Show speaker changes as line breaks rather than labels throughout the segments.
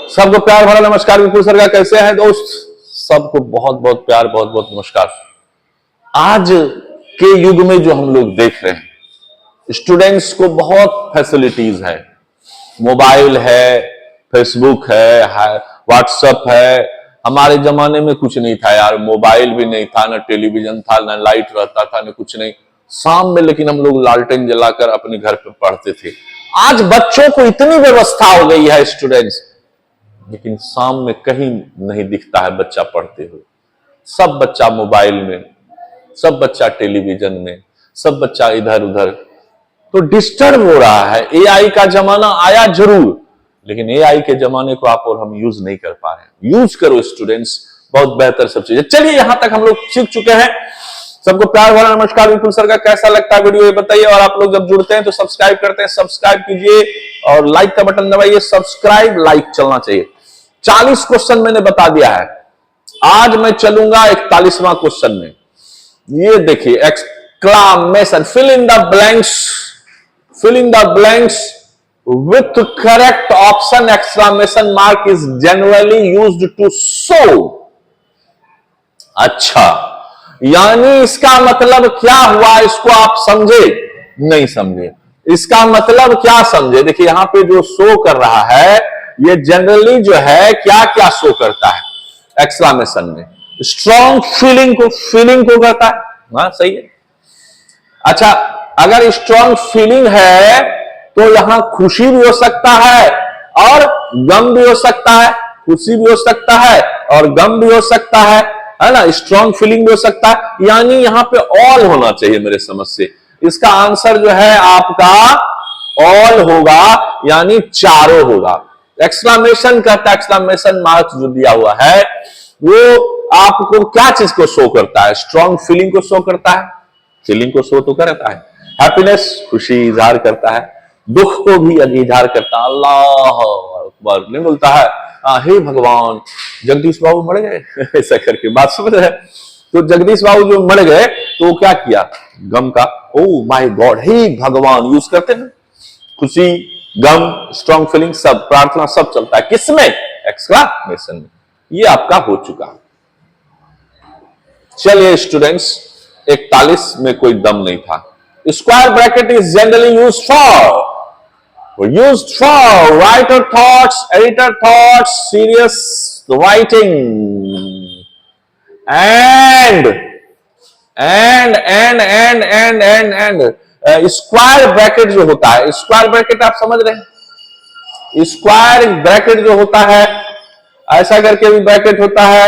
सबको प्यार भरा नमस्कार। विपुल सर का कैसे हैं दोस्त? सबको बहुत बहुत प्यार, बहुत बहुत नमस्कार। आज के युग में जो हम लोग देख रहे हैं, स्टूडेंट्स को बहुत फैसिलिटीज है, मोबाइल है, फेसबुक है, व्हाट्सएप है। हमारे जमाने में कुछ नहीं था यार, मोबाइल भी नहीं था, ना टेलीविजन था, ना लाइट रहता था, ना कुछ नहीं। शाम में लेकिन हम लोग लालटेन जलाकर अपने घर पे पढ़ते थे। आज बच्चों को इतनी व्यवस्था हो गई है स्टूडेंट्स, लेकिन शाम में कहीं नहीं दिखता है बच्चा पढ़ते हुए। सब बच्चा मोबाइल में, सब बच्चा टेलीविजन में, सब बच्चा इधर उधर। तो डिस्टर्ब हो रहा है। एआई का जमाना आया जरूर, लेकिन एआई के जमाने को आप और हम यूज नहीं कर पा रहे हैं। यूज करो स्टूडेंट्स, बहुत बेहतर सब चीजें। चलिए, यहां तक हम लोग सीख चुके हैं। सबको प्यार भरा नमस्कार। विपुल सर का कैसा लगता है वीडियो ये बताइए। और आप लोग जब जुड़ते हैं तो सब्सक्राइब करते हैं, सब्सक्राइब कीजिए और लाइक का बटन दबाइए। सब्सक्राइब लाइक चलना चाहिए। 40 क्वेश्चन मैंने बता दिया है। आज मैं चलूंगा 41वां क्वेश्चन में। ये देखिए, exclamation, fill in the blanks with correct option. Exclamation mark is generally used to show. अच्छा, यानी इसका मतलब क्या हुआ? इसको आप समझे? नहीं समझे। इसका मतलब क्या समझे? देखिए, यहां पे जो शो कर रहा है, ये जनरली जो है क्या क्या शो करता है एक्सक्लामेशन में? स्ट्रॉन्ग फीलिंग को करता है। हाँ, सही है। अच्छा, अगर स्ट्रॉन्ग फीलिंग है तो यहां खुशी भी हो सकता है और गम भी हो सकता है। खुशी भी हो सकता है और गम भी हो सकता है ना? स्ट्रॉन्ग फीलिंग भी हो सकता है। यानी यहां पे ऑल होना चाहिए मेरे समझ से। इसका आंसर जो है आपका ऑल होगा, यानी चारों होगा। एक्सक्लामेशन कहता है, एक्सक्लामेशन मार्क जो दिया हुआ है वो आपको क्या चीज को शो करता है? स्ट्रॉन्ग फीलिंग को शो करता है। फीलिंग को शो तो करता है। हैप्पीनेस, खुशी इजहार करता है। दुख को भी इजहार करता है। अल्लाह अकबर नहीं बोलता है, हे भगवान जगदीश बाबू मर गए ऐसा करके बात समझ रहे। तो जगदीश बाबू जो मर गए तो क्या किया? गम का ओ माय गॉड, हे भगवान यूज करते हैं। खुशी, गम, स्ट्रॉन्ग फीलिंग, सब प्रार्थना सब चलता है किसमें? एक्सक्लामेशन में। ये आपका हो चुका। चलिए स्टूडेंट्स, 41 में कोई दम नहीं था। Square bracket is generally used for writer thoughts, editor thoughts, serious writing, and square bracket जो होता है, स्क्वायर ब्रैकेट आप समझ रहे हैं? स्क्वायर ब्रैकेट जो होता है, ऐसा करके भी ब्रैकेट होता है,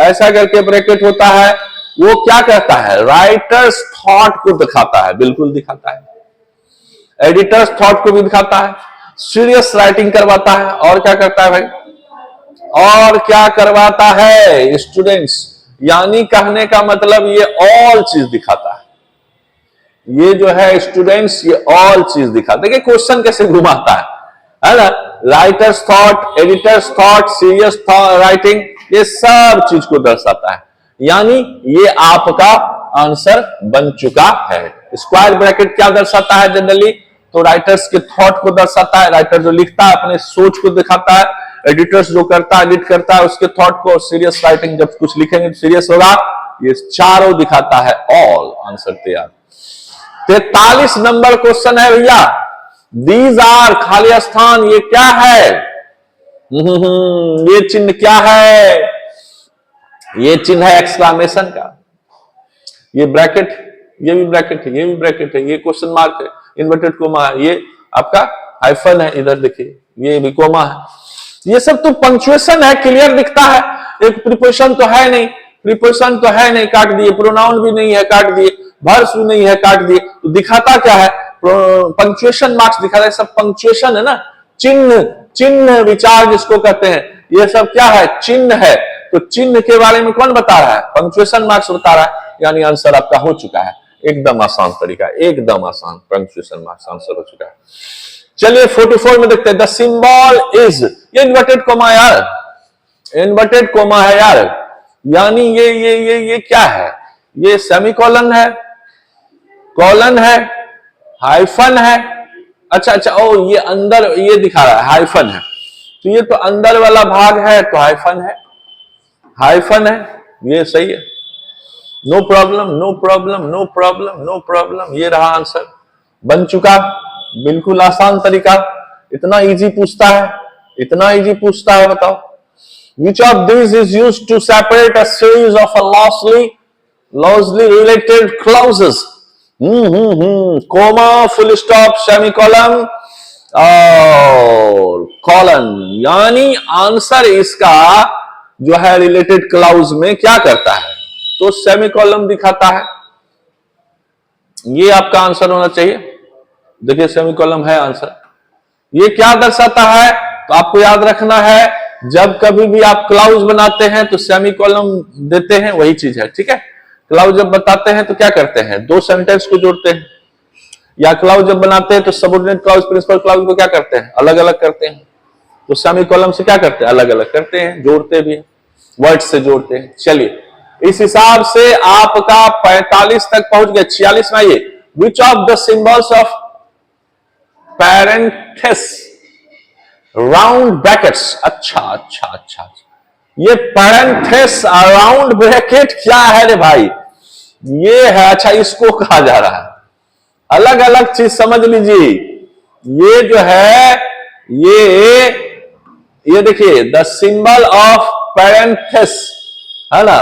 ऐसा करके ब्रैकेट होता है। वो क्या कहता है? राइटर्स थॉट को दिखाता है, बिल्कुल दिखाता है। एडिटर्स थॉट को भी दिखाता है। सीरियस राइटिंग करवाता है। और क्या करता है भाई? और क्या करवाता है स्टूडेंट्स? यानी कहने का मतलब ये ऑल चीज दिखाता है। ये जो है स्टूडेंट्स, ये ऑल चीज दिखाता है। देखिए क्वेश्चन कैसे घुमाता है ना? Writers thought, editors thought, serious writing, ये सब चीज को दर्शाता है। यानी ये आपका आंसर बन चुका है। स्क्वायर ब्रैकेट क्या दर्शाता है जनरली? तो राइटर्स के थॉट को दर्शाता है। राइटर जो लिखता है अपने सोच को दिखाता है। एडिटर्स जो करता है, एडिट करता है उसके थॉट को। और सीरियस राइटिंग जब कुछ लिखेंगे तो सीरियस होगा। ये चारों दिखाता है। ऑल आंसर तैयार। 43 नंबर क्वेश्चन है भैया। दीज आर, खाली स्थान, ये क्या है? ये चिन्ह क्या है? ये चिन्ह है एक्सक्लामेशन का। ये ब्रैकेट, ये भी ब्रैकेट है, ये भी ब्रैकेट है, ये क्वेश्चन मार्क है, इन्वर्टेड कोमा है, ये आपका हाइफन है, इधर देखिए ये भी कोमा है। ये सब तो पंक्चुएशन है, क्लियर दिखता है। एक प्रीपोजिशन तो है नहीं, प्रीपोजिशन तो है नहीं, काट दिए। प्रोनाउन भी नहीं है, काट दिए। वर्स भी नहीं है, काट दिए। तो दिखाता क्या है? पंक्चुएशन मार्क्स दिखाता है। सब पंक्चुएशन है ना, चिन्ह विचार जिसको कहते हैं, ये सब क्या है? चिन्ह है। तो चिन्ह के बारे में कौन बता रहा है? पंक्चुएशन मार्क्स बता रहा है। यानी आंसर आपका हो चुका है। एकदम आसान तरीका, एकदम आसान। पंक्चुएशन मार्क्स आंसर हो चुका है। चलिए 44 में देखते हैं। द सिंबल इज, ये इन्वर्टेड कोमा यार, इन्वर्टेड कोमा है यार। यानी ये क्या है? ये सेमीकोलन है, कॉलन है, हाइफन है। अच्छा, ओ ये अंदर ये दिखा रहा है, हाइफन है। तो ये तो अंदर वाला भाग है तो हाइफन है, हाइफन है, ये सही है। No problem, no problem, no problem, no problem. ये रहा आंसर, बन चुका। बिल्कुल आसान तरीका। इतना इजी पूछता है, इतना इजी पूछता है, बताओ। Which of these is used to separate a series of a loosely related clauses? Comma, full stop, semicolon और कॉलन। यानी आंसर इसका जो है रिलेटेड क्लाउज में क्या करता है, तो सेमिकॉलम दिखाता है। ये आपका आंसर होना चाहिए। देखिए सेमिकॉलम है आंसर। ये क्या दर्शाता है, तो आपको याद रखना है, जब कभी भी आप क्लाउज बनाते हैं तो सेमिकॉलम देते हैं, वही चीज है, ठीक है। क्लाउज जब बताते हैं तो क्या करते हैं, दो सेंटेंस को जोड़ते हैं, या क्लाउज जब बनाते हैं तो सबऑर्डिनेट क्लाउज प्रिंसिपल क्लाउज को क्या करते हैं, अलग अलग करते हैं। तो सेमिकॉलम से क्या करते हैं, अलग अलग करते हैं, जोड़ते भी हैं, वर्ड से जोड़ते हैं। चलिए इस हिसाब से आपका 45 तक पहुंच गया। 46 में आइए, which of the symbols of parenthesis round brackets. अच्छा अच्छा अच्छा, ये पैरेंथेस राउंड ब्रैकेट क्या है रे भाई, ये है। अच्छा, इसको कहा जा रहा है, अलग अलग चीज समझ लीजिए। ये जो है ये देखिए, द सिंबल ऑफ पैरेंथेस है ना,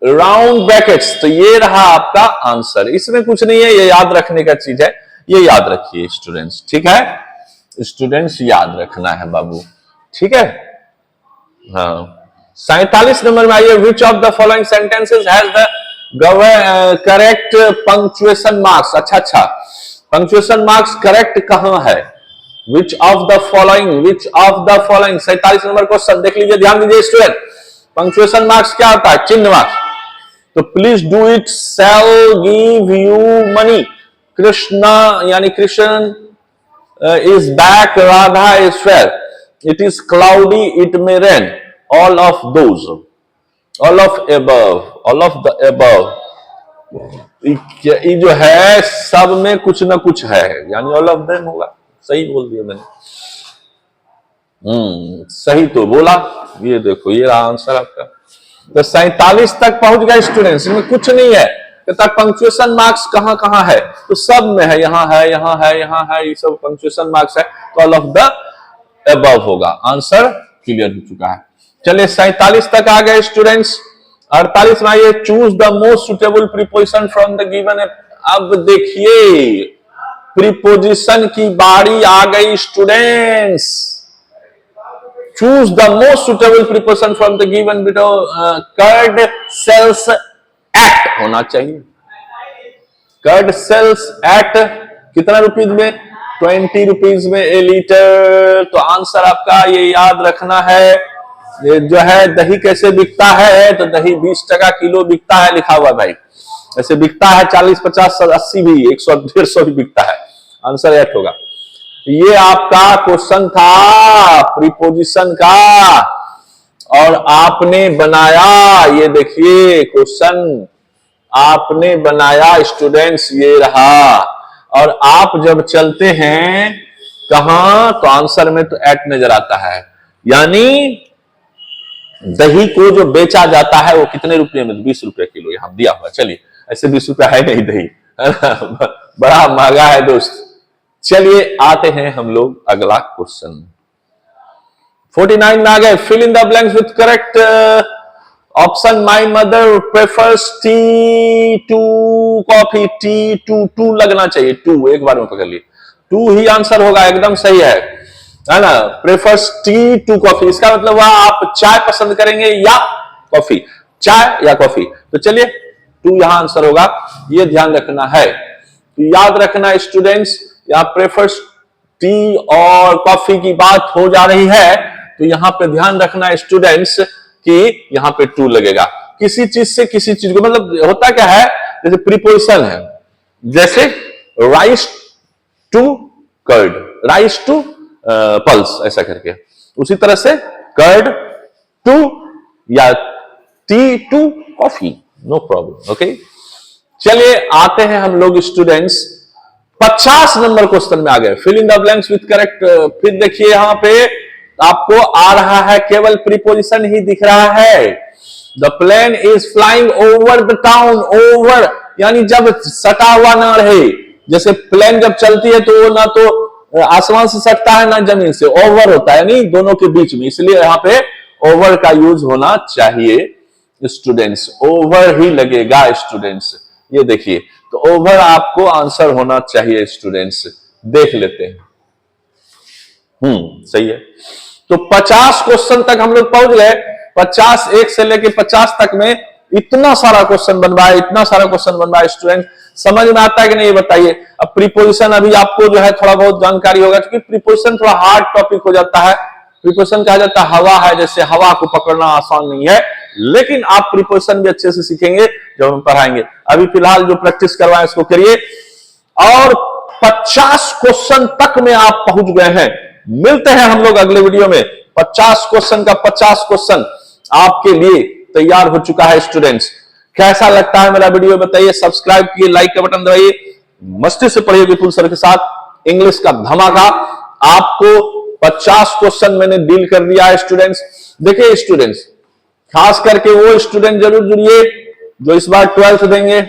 राउंड ब्रैकेट्स, तो ये रहा आपका आंसर। इसमें कुछ नहीं है, ये याद रखने का चीज है, ये याद रखिए स्टूडेंट्स, ठीक है। स्टूडेंट्स याद रखना है बाबू, ठीक है। हाँ, 47 नंबर में आइए, which of the following sentences has the correct punctuation marks. अच्छा अच्छा, पंक्चुएशन मार्क्स करेक्ट कहां है, विच of the following, which of the following. 47 number question देख लीजिए, ध्यान दीजिए स्टूडेंट। पंक्चुएशन मार्क्स क्या होता है, चिन्ह मार्क्स। तो please do it shall give you money, Krishna यानी Krishna is back, Radha is fair, it is cloudy, it may rain, all of those, all of above, all of the above। ये जो है सब में कुछ ना कुछ है, यानी all of them होगा। सही बोल दिया मैंने, सही तो बोला। ये देखो, ये रहा आंसर आपका। तो 47 तक पहुंच गए स्टूडेंट्स, इसमें कुछ नहीं है। कहता पंक्चुएशन मार्क्स कहां कहां है, तो सब में है, यहां है, यहां है, यहां है, ये सब पंक्चुएशन मार्क्स है, तो ऑल ऑफ द अबव होगा। आंसर क्लियर हो चुका है। चलिए 47 तक आ गए स्टूडेंट्स। 48 में आइए, choose the most suitable preposition from the given. अब देखिए प्रीपोजिशन की बारी आ गई students. Choose the most suitable preposition from the given below. Curd sells at होना चाहिए। कर्ड सेल्स एट कितना रुपीज में, 20 रुपीज में ए लीटर। तो आंसर आपका ये याद रखना है। ये जो है दही कैसे बिकता है, तो दही 20 टका किलो बिकता है, लिखा हुआ भाई। ऐसे बिकता है 40, 50, 80 भी, 100, 150 भी बिकता है। आंसर एट होगा। ये आपका क्वेश्चन था प्रीपोजिशन का, और आपने बनाया, ये देखिए क्वेश्चन आपने बनाया स्टूडेंट्स, ये रहा। और आप जब चलते हैं कहां, तो आंसर में तो एट नजर आता है। यानी दही को जो बेचा जाता है वो कितने रुपए में, 20 रुपए किलो यहां दिया हुआ। चलिए, ऐसे 20 रुपए है नहीं दही, बड़ा महंगा है दोस्त। चलिए आते हैं हम लोग अगला क्वेश्चन। 49 में आ गए, fill in the blanks with correct option. My mother prefers tea to coffee. Tea to लगना चाहिए, टू एक बार में पकड़ लिए, टू ही आंसर होगा, एकदम सही है ना। प्रेफर्स टी टू कॉफी, इसका मतलब वह आप चाय पसंद करेंगे या कॉफी, चाय या कॉफी। तो चलिए टू यहां आंसर होगा, ये ध्यान रखना है। तो याद रखना स्टूडेंट्स, यहां प्रेफर्स टी और कॉफी की बात हो जा रही है, तो यहां पे ध्यान रखना स्टूडेंट्स कि यहां पे टू लगेगा। किसी चीज से किसी चीज को, मतलब होता क्या है, जैसे प्रीपोजिशन है, जैसे rice to curd, rice to pulse, ऐसा करके। उसी तरह से कर्ड टू या tea to coffee, no problem. Okay, चलिए आते हैं हम लोग स्टूडेंट्स 50 नंबर क्वेश्चन में आ गए। Fill in the blanks with correct. फिर देखिए यहां पे आपको आ रहा है, केवल प्रीपोजिशन ही दिख रहा है। The plane is flying over the town, over यानी जब सटा हुआ ना रहे, जैसे प्लेन जब चलती है तो वो ना तो आसमान से सटता है ना जमीन से, ओवर होता है, यानी दोनों के बीच में, इसलिए यहां पे ओवर का यूज होना चाहिए स्टूडेंट्स, ओवर ही लगेगा स्टूडेंट्स। ये देखिए, तो ओवर आपको आंसर होना चाहिए स्टूडेंट्स। देख लेते हैं। सही है। तो 50 क्वेश्चन तक हम लोग पहुंच गए। 50 1 से लेके 50 तक में इतना सारा क्वेश्चन बनवाया, इतना सारा क्वेश्चन बनवाया स्टूडेंट, समझ में आता है कि नहीं ये बताइए। अब प्रीपोजिशन अभी आपको जो है थोड़ा बहुत जानकारी होगा, क्योंकि प्रीपोजिशन थोड़ा हार्ड टॉपिक हो जाता है। प्रीपोजिशन कहा जाता है हवा है, जैसे हवा को पकड़ना आसान नहीं है, लेकिन आप प्रीपोजिशन भी अच्छे से सीखेंगे जब हम पढ़ाएंगे। अभी फिलहाल जो प्रैक्टिस करवाएं इसको करिए। और 50 क्वेश्चन तक में आप पहुंच गए हैं। मिलते हैं हम लोग अगले वीडियो में। 50 क्वेश्चन का 50 क्वेश्चन आपके लिए तैयार हो चुका है स्टूडेंट्स। कैसा लगता है मेरा वीडियो बताइए, सब्सक्राइब कीजिए, लाइक का बटन दबाइए, मस्ती से पढ़िए विपुल सर के साथ। इंग्लिश का धमाका, आपको 50 क्वेश्चन मैंने डील कर दिया है स्टूडेंट्स। देखिए स्टूडेंट्स, खास करके वो स्टूडेंट जरूर जुड़िए जो इस बार 12th देंगे,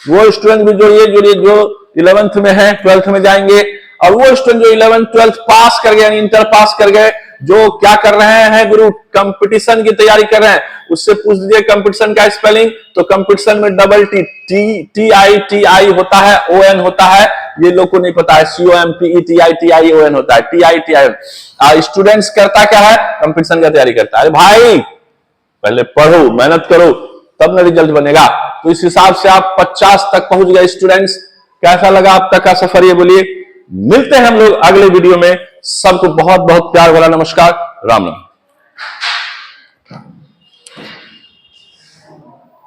वो स्टूडेंट भी जुड़िए जो 11th में है, 12th में जाएंगे, और वो स्टूडेंट जो 11th 12th पास कर गए, इंटर पास कर गए, जो क्या कर रहे हैं गुरु, कंपटीशन की तैयारी कर रहे हैं, उससे पूछ दीजिए कंपटीशन का स्पेलिंग। तो कंपटीशन में डबल TI होता है, ON होता है, ये लोग को नहीं पता है, COMPETITION होता है, TITION। स्टूडेंट्स करता क्या है, कंपटीशन का तैयारी करता है। भाई पहले पढ़ो, मेहनत करो, तब ना रिजल्ट बनेगा। तो इस हिसाब से आप 50 तक पहुंच गए स्टूडेंट्स। कैसा लगा अब तक का सफर, ये बोलिए। मिलते हैं हम लोग अगले वीडियो में। सबको बहुत बहुत प्यार भरा नमस्कार, राम राम।